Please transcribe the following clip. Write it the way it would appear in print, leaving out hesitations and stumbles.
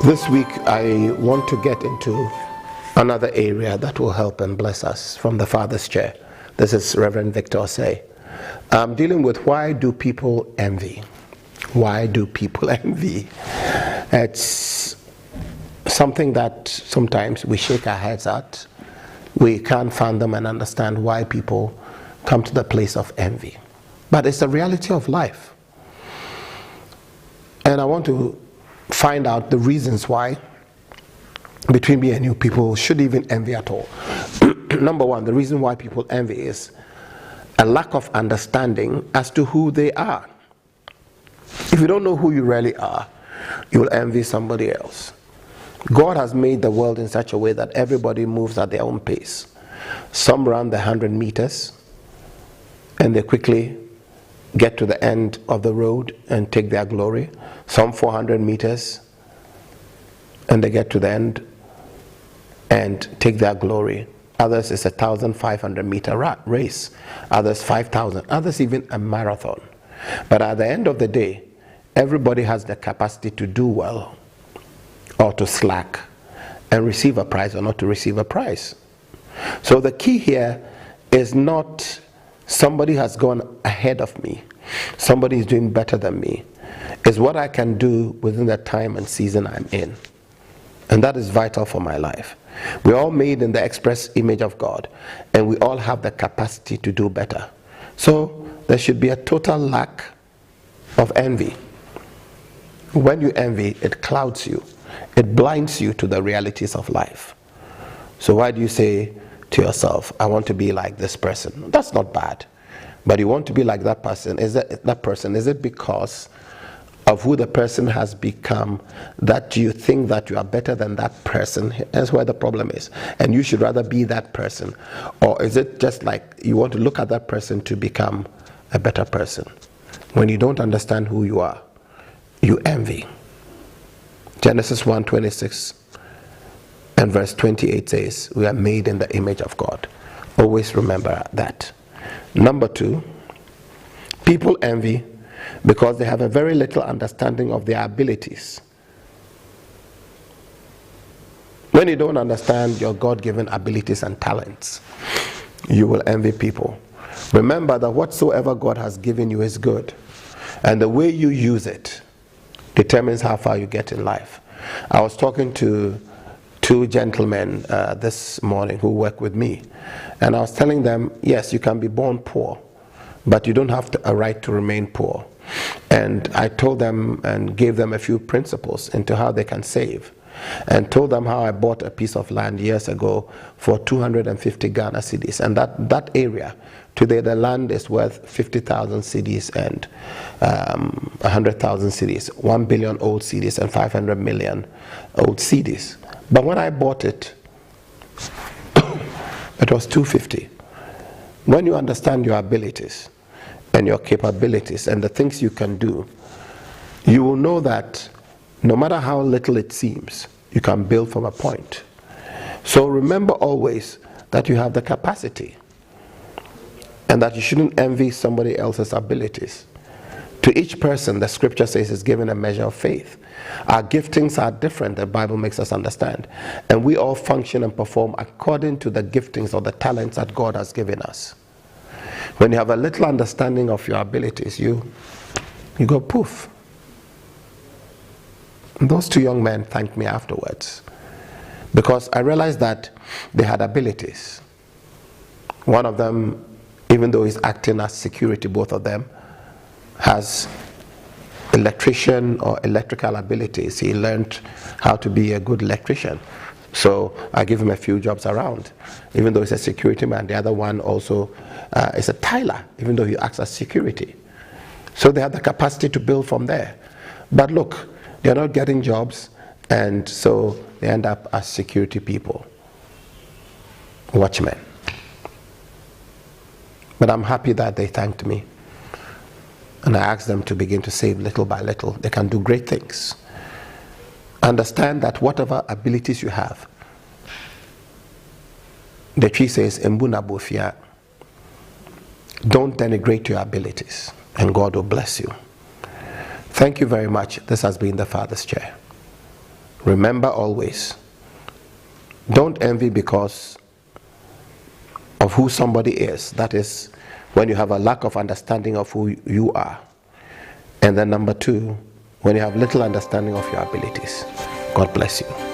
This week I want to get into another area that will help and bless us from the Father's chair. This is Reverend Victor Osei. I'm dealing with why do people envy? Why do people envy? It's something that sometimes we shake our heads at. We can't fathom and understand why people come to the place of envy. But it's the reality of life. And I want to find out the reasons why between me and you people should even envy at all. Number one, the reason why people envy is a lack of understanding as to who they are. If you don't know who you really are, you'll envy somebody else. God has made the world in such a way that everybody moves at their own pace. Some run the 100 meters and they quickly get to the end of the road and take their glory. Some 400 meters and they get to the end and take their glory. Others is a 1,500 meter race. Others 5,000. Others even a marathon. But at the end of the day, everybody has the capacity to do well or to slack and receive a prize or not to receive a prize. So the key here is not somebody has gone ahead of me, somebody is doing better than me. It's what I can do within the time and season I'm in. And that is vital for my life. We're all made in the express image of God, and we all have the capacity to do better. So there should be a total lack of envy. When you envy, it clouds you. It blinds you to the realities of life. So why do you say to yourself, I want to be like this person? That's not bad. But you want to be like that person. Is it because of who the person has become that you think that you are better than that person? That's where the problem is. And you should rather be that person. Or is it just like you want to look at that person to become a better person? When you don't understand who you are, you envy. Genesis 1:26 and verse 28 says, we are made in the image of God. Always remember that. Number two, people envy because they have a very little understanding of their abilities. When you don't understand your God-given abilities and talents, you will envy people. Remember that whatsoever God has given you is good, and the way you use it determines how far you get in life. I was talking to two gentlemen this morning who work with me, and I was telling them, yes, you can be born poor, but you don't have a right to remain poor. And I told them and gave them a few principles into how they can save, and told them how I bought a piece of land years ago for 250 Ghana cedis, and that area today, the land is worth 50,000 cedis and 100,000 cedis, 1 billion old cedis and 500 million old cedis. But when I bought it, it was 250. When you understand your abilities and your capabilities and the things you can do, you will know that no matter how little it seems, you can build from a point. So remember always that you have the capacity and that you shouldn't envy somebody else's abilities. To each person, the scripture says, is given a measure of faith. Our giftings are different, the Bible makes us understand. And we all function and perform according to the giftings or the talents that God has given us. When you have a little understanding of your abilities, you go poof. And those two young men thanked me afterwards, because I realized that they had abilities. One of them, even though he's acting as security, both of them, has electrician or electrical abilities. He learned how to be a good electrician. So I give him a few jobs around. Even though he's a security man, the other one also is a tiler, even though he acts as security. So they have the capacity to build from there. But look, they're not getting jobs, and so they end up as security people, watchmen. But I'm happy that they thanked me. And I asked them to begin to save little by little. They can do great things. Understand that whatever abilities you have, the tree says, "Embuna bofia." Don't denigrate your abilities, and God will bless you. Thank you very much. This has been the Father's Chair. Remember always, don't envy because of who somebody is. That is when you have a lack of understanding of who you are. And then number two, when you have little understanding of your abilities. God bless you.